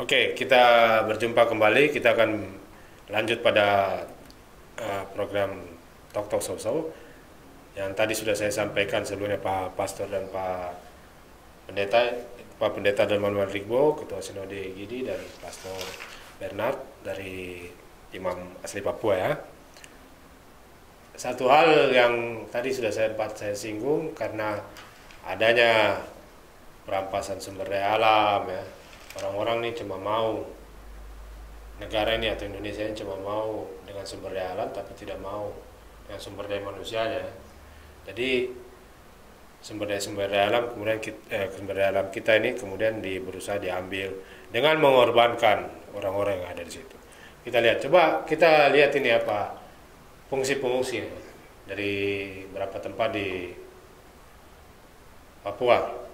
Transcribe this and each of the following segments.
Oke, kita berjumpa kembali. Kita akan lanjut pada program Tok Tok So yang tadi sudah saya sampaikan sebelumnya Pak Pastor dan Pendeta, Pak Pendeta Dalman Rigbo, Ketua Sinode Gidi, dan Pastor Bernard dari Imam asli Papua ya. Satu hal yang tadi sudah saya singgung, karena adanya perampasan sumber daya alam ya. Orang-orang ini cuma mau, negara ini atau Indonesia ini cuma mau dengan sumber daya alam tapi tidak mau dengan sumber daya manusianya. Jadi sumber daya alam kemudian sumber daya alam kita ini kemudian berusaha diambil dengan mengorbankan orang-orang yang ada di situ. Kita lihat, coba kita lihat ini apa pengungsi-pengungsi dari beberapa tempat di Papua.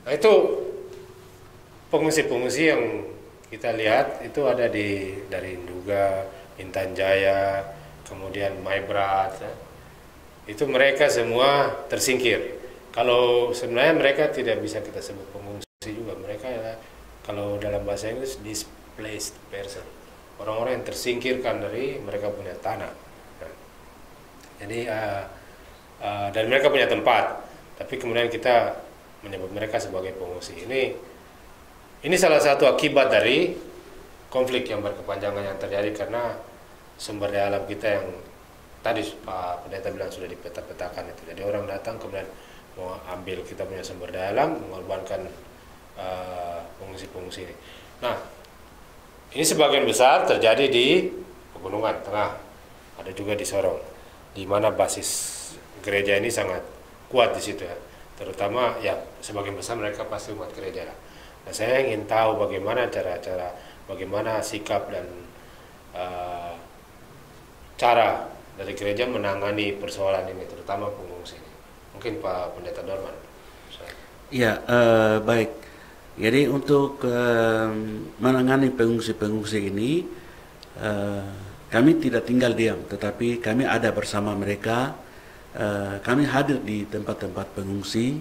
Nah, itu pengungsi-pengungsi yang kita lihat itu ada dari Nduga, Intan Jaya, kemudian Maibrat. Ya. Itu mereka semua tersingkir. Kalau sebenarnya mereka tidak bisa kita sebut pengungsi juga. Mereka ya, kalau dalam bahasa Inggris displaced person. Orang-orang yang tersingkirkan dari mereka punya tanah. Nah, jadi dan mereka punya tempat. Tapi kemudian kita menyebut mereka sebagai pengungsi. Ini salah satu akibat dari konflik yang berkepanjangan yang terjadi karena sumber daya alam kita yang tadi Pak Pendeta bilang sudah dipeta-petakan itu. Jadi orang datang kemudian mau ambil kita punya sumber daya alam, mengorbankan pengungsi-pengungsi ini. Nah, ini sebagian besar terjadi di Pegunungan Tengah, ada juga di Sorong, di mana basis gereja ini sangat kuat di situ ya. Terutama ya sebagian besar mereka pasti umat gereja. Nah, saya ingin tahu bagaimana bagaimana sikap dan cara dari gereja menangani persoalan ini, terutama pengungsi ini. Mungkin Pak Pendeta Dorman. Ya, baik. Jadi untuk menangani pengungsi-pengungsi ini, kami tidak tinggal diam, tetapi kami ada bersama mereka. Kami hadir di tempat-tempat pengungsi,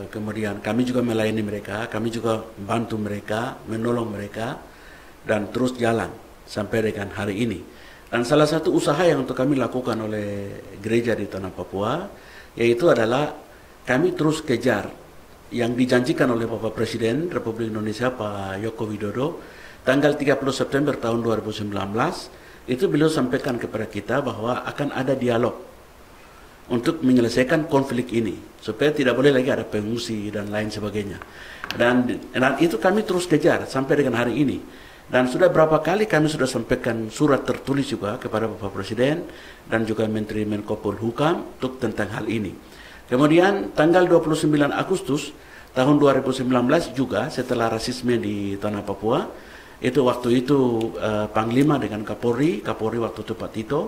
kemudian kami juga melayani mereka, kami juga membantu mereka, menolong mereka, dan terus jalan sampai dengan hari ini. Dan salah satu usaha yang untuk kami lakukan oleh gereja di Tanah Papua, yaitu adalah kami terus kejar yang dijanjikan oleh Bapak Presiden Republik Indonesia Pak Joko Widodo tanggal 30 September tahun 2019, itu beliau sampaikan kepada kita bahwa akan ada dialog untuk menyelesaikan konflik ini supaya tidak boleh lagi ada pengungsi dan lain sebagainya, dan itu kami terus kejar sampai dengan hari ini. Dan sudah berapa kali kami sudah sampaikan surat tertulis juga kepada Bapak Presiden dan juga Menteri Menko Polhukam untuk tentang hal ini. Kemudian tanggal 29 Agustus tahun 2019 juga setelah rasisme di Tanah Papua, itu waktu itu Panglima dengan Kapolri waktu itu Pak Tito,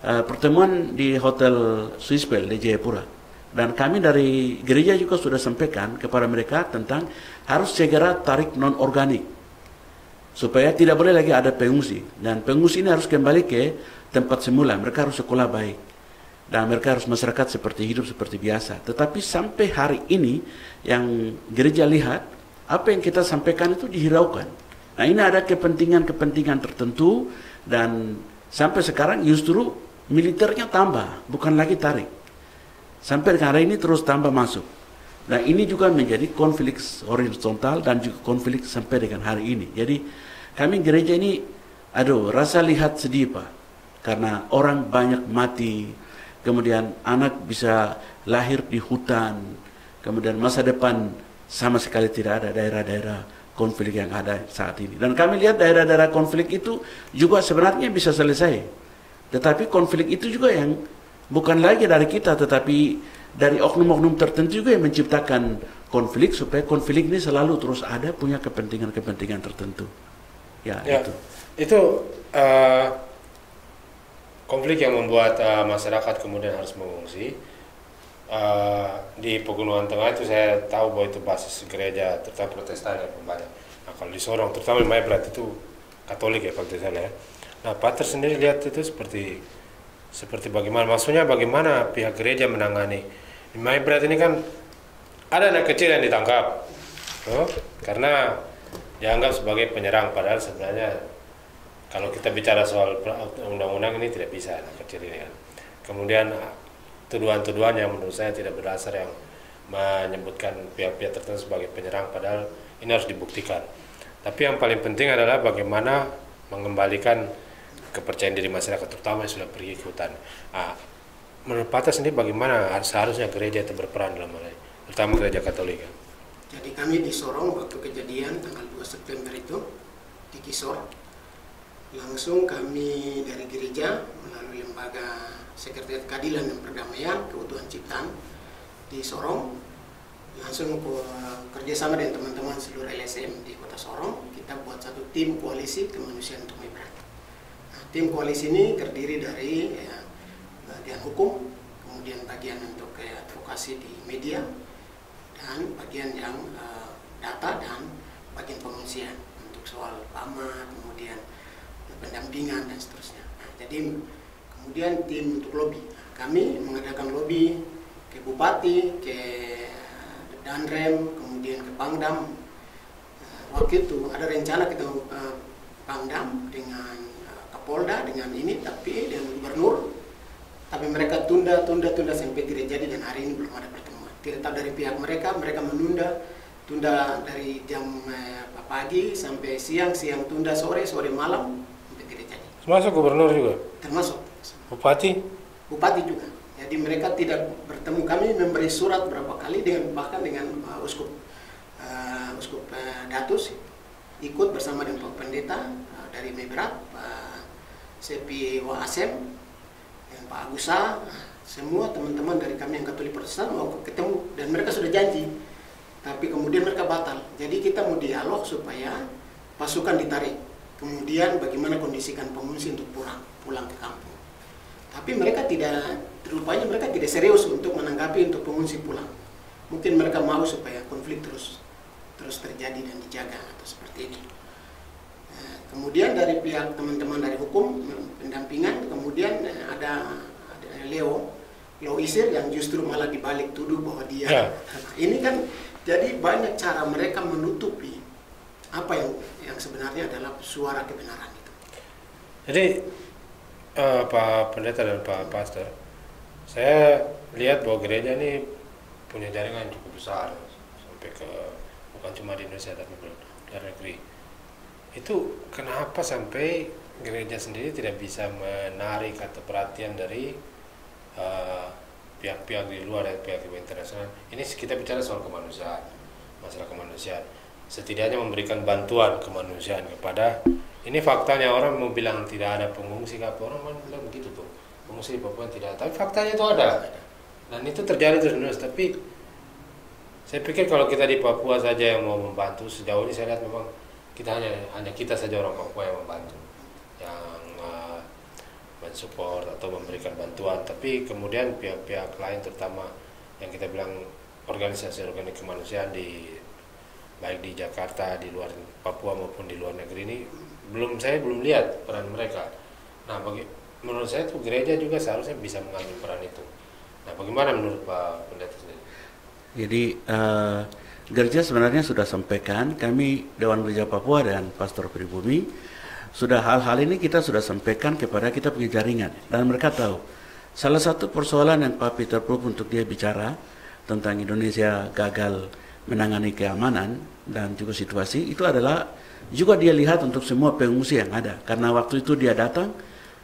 pertemuan di Hotel Swissbell di Jayapura. Dan kami dari gereja juga sudah sampaikan kepada mereka tentang harus segera tarik non-organik supaya tidak boleh lagi ada pengungsi. Dan pengungsi ini harus kembali ke tempat semula. Mereka harus sekolah baik dan mereka harus masyarakat hidup seperti biasa. Tetapi sampai hari ini yang gereja lihat, apa yang kita sampaikan itu dihiraukan. Nah, ini ada kepentingan-kepentingan tertentu, dan sampai sekarang justru militernya tambah, bukan lagi tarik. Sampai hari ini terus tambah masuk. Nah, ini juga menjadi konflik horizontal dan juga konflik sampai dengan hari ini. Jadi kami gereja ini, rasa lihat sedih Pak, karena orang banyak mati, kemudian anak bisa lahir di hutan, kemudian masa depan sama sekali tidak ada daerah-daerah konflik yang ada saat ini. Dan kami lihat daerah-daerah konflik itu juga sebenarnya bisa selesai. Tetapi konflik itu juga yang bukan lagi dari kita, tetapi dari oknum-oknum tertentu juga yang menciptakan konflik, supaya konflik ini selalu terus ada, punya kepentingan-kepentingan tertentu. Ya. Itu konflik yang membuat masyarakat kemudian harus mengungsi di Pegunungan Tengah itu saya tahu bahwa itu basis gereja terutama Protestan yang banyak. Nah kalau di Sorong terutama di Maibrat itu Katolik ya Pak Tesala ya. Nah Pater sendiri lihat itu seperti bagaimana, maksudnya bagaimana pihak gereja menangani di Maibrat ini kan ada anak kecil yang ditangkap karena dianggap sebagai penyerang, padahal sebenarnya kalau kita bicara soal undang-undang ini tidak bisa anak kecil ini kan. Kemudian tuduhan-tuduhan yang menurut saya tidak berdasar yang menyebutkan pihak-pihak tertentu sebagai penyerang, padahal ini harus dibuktikan. Tapi yang paling penting adalah bagaimana mengembalikan kepercayaan diri masyarakat, terutama yang sudah pergi ke hutan. Menurut Pater sendiri bagaimana seharusnya gereja itu berperan dalam hal ini, terutama gereja Katolik? Jadi kami di Sorong waktu kejadian tanggal 2 September itu di Kisor, langsung kami dari gereja melalui lembaga Sekretariat Keadilan dan Perdamaian Keutuhan Ciptaan di Sorong langsung kerjasama dengan teman-teman seluruh LSM di Kota Sorong, kita buat satu tim koalisi kemanusiaan untuk Maibrat. Nah, tim koalisi ini terdiri dari bagian hukum, kemudian bagian untuk advokasi di media, dan bagian yang data dan bagian pengungsian untuk soal PAMA, kemudian pendampingan dan seterusnya. Nah, jadi kemudian tim untuk lobby. Kami mengadakan lobby ke Bupati, ke Danrem, kemudian ke Pangdam. Waktu itu ada rencana kita Pangdam dengan Kapolda dengan ini, tapi dengan Gubernur. Tapi mereka tunda sampai tidak jadi, dan hari ini belum ada pertemuan. Tidak tahu dari pihak mereka tunda dari jam pagi sampai siang tunda, sore malam sampai tidak jadi. Termasuk Gubernur juga? Termasuk. Bupati juga. Jadi mereka tidak bertemu. Kami memberi surat berapa kali bahkan dengan Uskup Datus ikut bersama dengan Pak Pendeta dari Maibrat, Pak Sepi Waasem, dan Pak Agusa, semua teman-teman dari kami yang Katolik Protestan mau ketemu, dan mereka sudah janji, tapi kemudian mereka batal. Jadi kita mau dialog supaya pasukan ditarik, kemudian bagaimana kondisikan pengungsi untuk pulang ke kampung. Tapi rupanya mereka tidak serius untuk menanggapi untuk pengungsi pulang. Mungkin mereka mau supaya konflik terus terjadi dan dijaga atau seperti ini. Kemudian dari pihak teman-teman dari hukum pendampingan, kemudian ada Leo Isir yang justru malah dibalik tuduh bahwa dia ini kan, jadi banyak cara mereka menutupi apa yang sebenarnya adalah suara kebenaran itu. Jadi Pak Pendeta dan Pak Pastor, saya lihat bahwa gereja ini punya jaringan cukup besar sampai ke bukan cuma di Indonesia tapi di luar negeri. Itu kenapa sampai gereja sendiri tidak bisa menarik atau perhatian dari pihak-pihak di luar dan pihak internasional? Ini kita bicara soal kemanusiaan, masalah kemanusiaan. Setidaknya memberikan bantuan kemanusiaan kepada, ini faktanya orang mau bilang tidak ada pengungsi, orang mau bilang begitu tuh, pengungsi di Papua tidak ada, tapi faktanya itu ada, dan itu terjadi terus. Tapi saya pikir kalau kita di Papua saja yang mau membantu, sejauh ini saya lihat memang kita hanya kita saja orang Papua yang membantu, yang mensupport atau memberikan bantuan. Tapi kemudian pihak-pihak lain, terutama yang kita bilang organisasi kemanusiaan baik di Jakarta, di luar Papua maupun di luar negeri ini, saya belum lihat peran mereka. Nah, menurut saya tuh gereja juga seharusnya bisa mengambil peran itu. Nah, bagaimana menurut Pak Pendeta sendiri? Jadi gereja sebenarnya sudah sampaikan, kami Dewan Gereja Papua dan Pastor Pribumi sudah hal-hal ini kita sudah sampaikan kepada kita punya jaringan, dan mereka tahu. Salah satu persoalan yang Pak Peter Proof untuk dia bicara tentang Indonesia gagal menangani keamanan dan juga situasi itu adalah juga dia lihat untuk semua pengungsi yang ada, karena waktu itu dia datang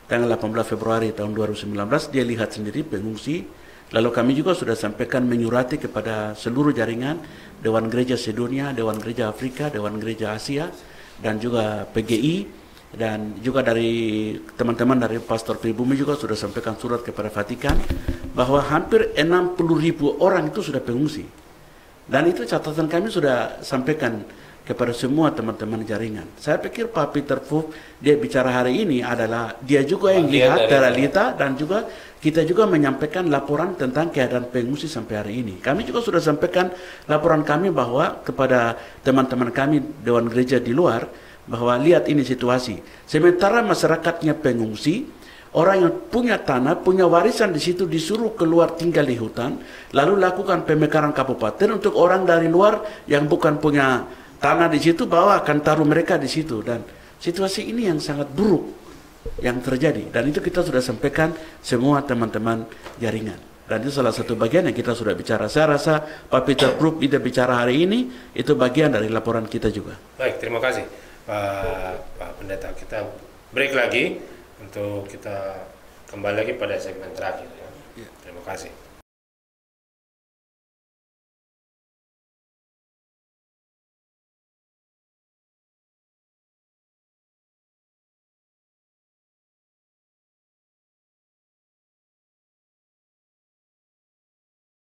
tanggal 18 Februari tahun 2019, dia lihat sendiri pengungsi. Lalu kami juga sudah sampaikan menyurati kepada seluruh jaringan Dewan Gereja Sedunia, Dewan Gereja Afrika, Dewan Gereja Asia, dan juga PGI, dan juga dari teman-teman dari Pastor Pribumi juga sudah sampaikan surat kepada Vatikan bahwa hampir 60.000 orang itu sudah pengungsi. Dan itu catatan kami sudah sampaikan kepada semua teman-teman jaringan. Saya pikir Pak Peter Phuc dia bicara hari ini adalah dia juga yang lihat realita dan juga kita juga menyampaikan laporan tentang keadaan pengungsi sampai hari ini. Kami juga sudah sampaikan laporan kami bahwa kepada teman-teman kami Dewan Gereja di luar bahwa lihat ini situasi. Sementara masyarakatnya pengungsi, orang yang punya tanah, punya warisan di situ disuruh keluar tinggal di hutan, lalu lakukan pemekaran kabupaten untuk orang dari luar yang bukan punya tanah di situ, bahwa akan taruh mereka di situ. Dan situasi ini yang sangat buruk yang terjadi. Dan itu kita sudah sampaikan semua teman-teman jaringan. Dan itu salah satu bagian yang kita sudah bicara. Saya rasa Pak Peter Phuc tidak bicara hari ini, itu bagian dari laporan kita juga. Baik, terima kasih Pak Pendeta. Kita break lagi untuk kita kembali lagi pada segmen terakhir. Ya. Terima kasih.